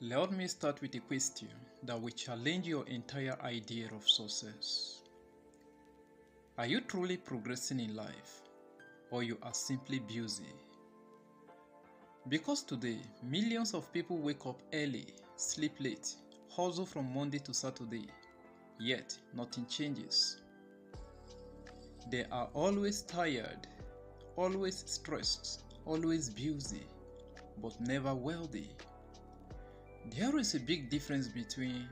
Let me start with a question that will challenge your entire idea of success. Are you truly progressing in life, or you are simply busy? Because today, millions of people wake up early, sleep late, hustle from Monday to Saturday, yet nothing changes. They are always tired, always stressed, always busy, but never wealthy. There is a big difference between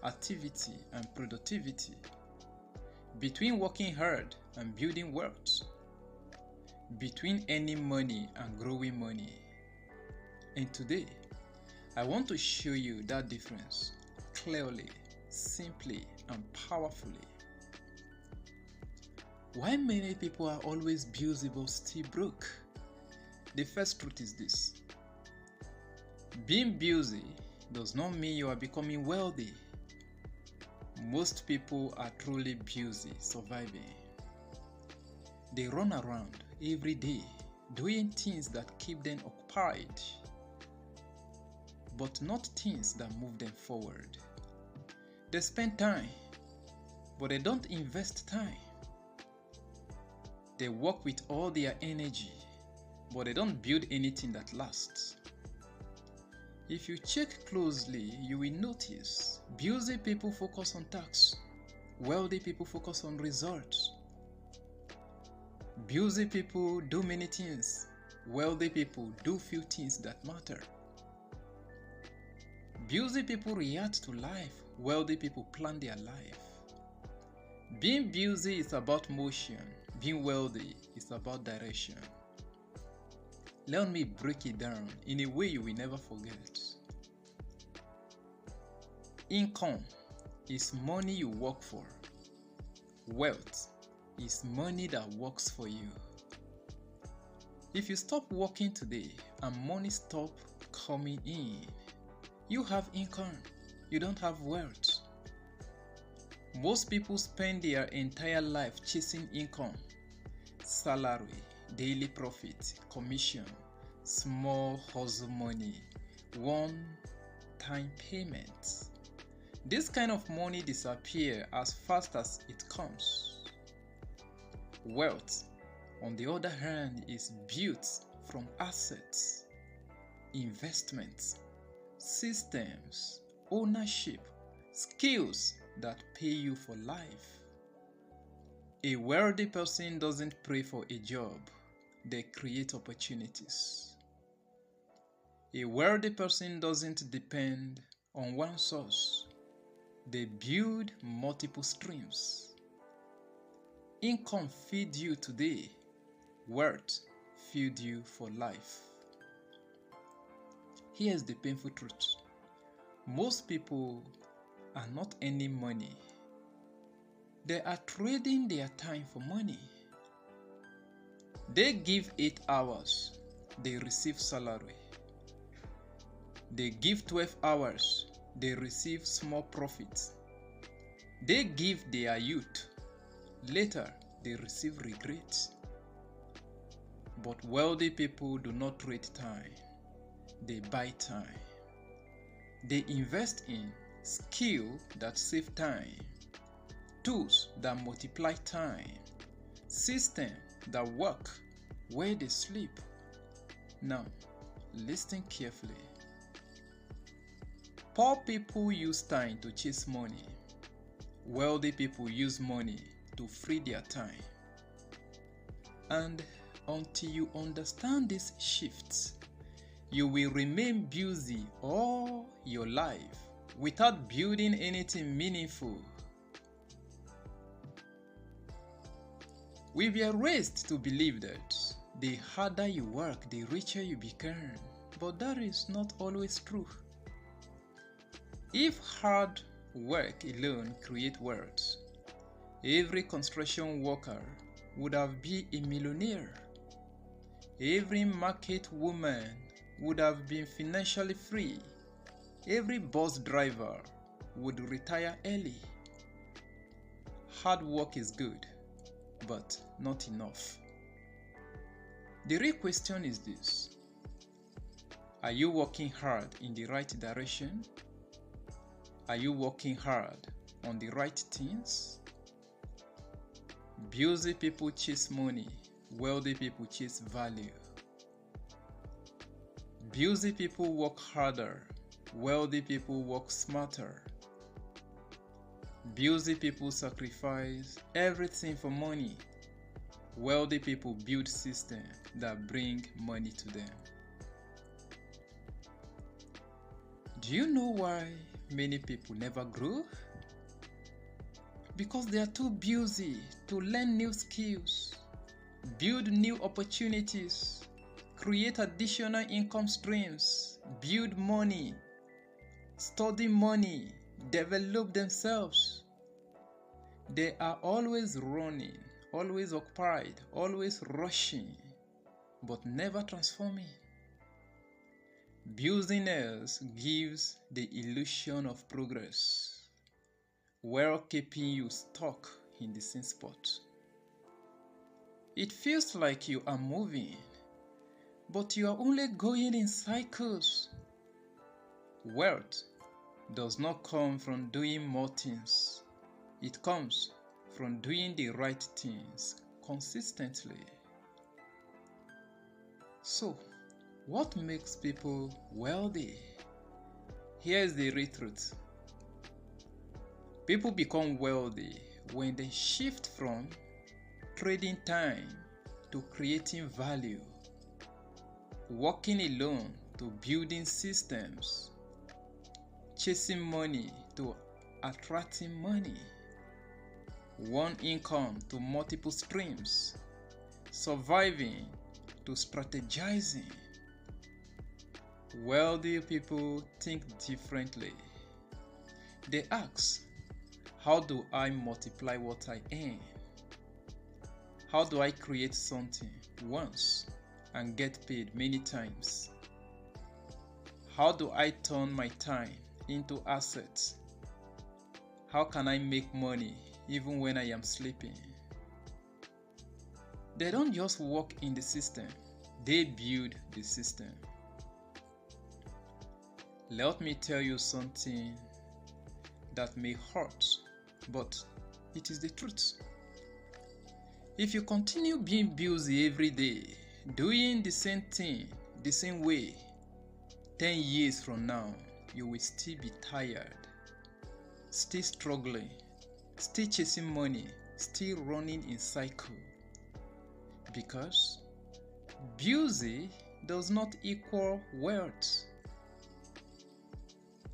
activity and productivity, between working hard and building wealth, between earning money and growing money. And today, I want to show you that difference clearly, simply, and powerfully. Why many people are always busy but still broke? The first truth is this: being busy does not mean you are becoming wealthy. Most people are truly busy surviving. They run around every day doing things that keep them occupied, but not things that move them forward. They spend time, but they don't invest time. They work with all their energy, but they don't build anything that lasts. If you check closely, you will notice busy people focus on tasks, wealthy people focus on results. Busy people do many things, wealthy people do few things that matter. Busy people react to life, wealthy people plan their life. Being busy is about motion, being wealthy is about direction. Let me break it down in a way you will never forget. Income is money you work for. Wealth is money that works for you. If you stop working today and money stop coming in, you have income, you don't have wealth. Most people spend their entire life chasing income, salary, daily profit, commission, small hustle money, one-time payments. This kind of money disappears as fast as it comes. Wealth, on the other hand, is built from assets, investments, systems, ownership, skills that pay you for life. A wealthy person doesn't pray for a job, they create opportunities. A wealthy person doesn't depend on one source, they build multiple streams. Income feeds you today, wealth feeds you for life. Here's the painful truth: most people are not earning money, they are trading their time for money. They give 8 hours, they receive salary. They give 12 hours, they receive small profits. They give their youth, later they receive regrets. But wealthy people do not trade time, they buy time. They invest in skills that save time, tools that multiply time, systems that work where they sleep. Now, listen carefully. Poor people use time to chase money. Wealthy people use money to free their time. And until you understand these shifts, you will remain busy all your life without building anything meaningful. We were raised to believe that the harder you work, the richer you become, but that is not always true. If hard work alone creates wealth, every construction worker would have been a millionaire. Every market woman would have been financially free. Every bus driver would retire early. Hard work is good, but not enough. The real question is this: Are you working hard in the right direction? Are you working hard on the right things? Busy people chase money, wealthy people chase value. Busy people work harder, wealthy people work smarter. Busy people sacrifice everything for money. Wealthy people build systems that bring money to them. Do you know why many people never grow? Because they are too busy to learn new skills, build new opportunities, create additional income streams, build money, study money, develop themselves. They are always running, always occupied, always rushing, but never transforming. Busyness gives the illusion of progress, while keeping you stuck in the same spot. It feels like you are moving, but you are only going in cycles. Wealth does not come from doing more things. It comes from doing the right things consistently. So, what makes people wealthy? Here's the real truth. People become wealthy when they shift from trading time to creating value, working alone to building systems, chasing money to attracting money, one income to multiple streams, surviving to strategizing. Wealthy people think differently. They ask, how do I multiply what I earn? How do I create something once and get paid many times? How do I turn my time into assets? How can I make money even when I am sleeping? They don't just work in the system, they build the system. Let me tell you something that may hurt, but it is the truth. If you continue being busy every day, doing the same thing the same way, 10 years from now, you will still be tired, still struggling, still chasing money, still running in cycle. Because busy does not equal wealth.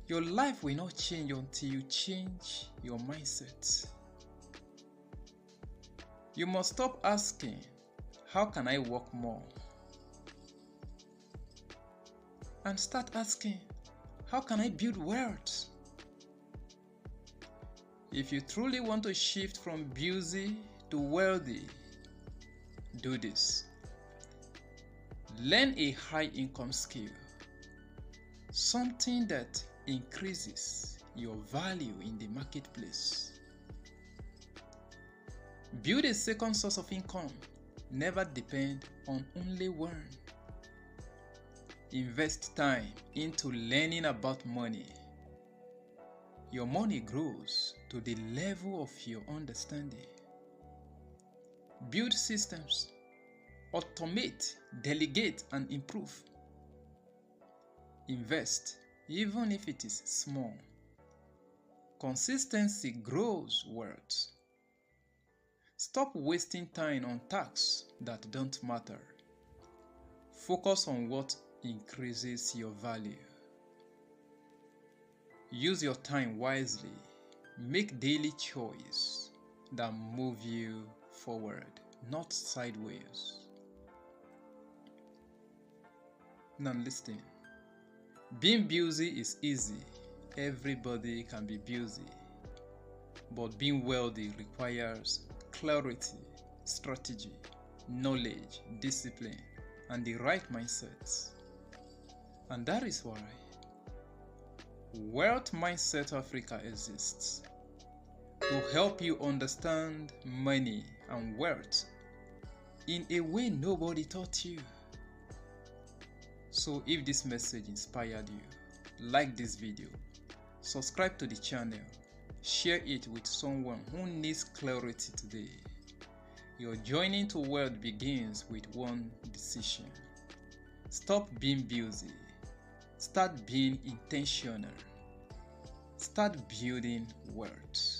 Your life will not change until you change your mindset. You must stop asking, how can I work more? And start asking, how can I build wealth? If you truly want to shift from busy to wealthy, do this. Learn a high income skill, something that increases your value in the marketplace. Build a second source of income. Never depend on only one. Invest time into learning about money. Your money grows to the level of your understanding. Build systems. Automate, delegate, and improve. Invest, even if it is small. Consistency grows wealth. Stop wasting time on tasks that don't matter. Focus on what increases your value. Use your time wisely. Make daily choices that move you forward, not sideways. Now listen. Being busy is easy. Everybody can be busy. But being wealthy requires clarity, strategy, knowledge, discipline, and the right mindset. And that is why Wealth Mindset Africa exists to help you understand money and wealth in a way nobody taught you. So if this message inspired you, like this video, subscribe to the channel, share it with someone who needs clarity today. Your journey to wealth begins with one decision. Stop being busy. Start being intentional. Start building wealth.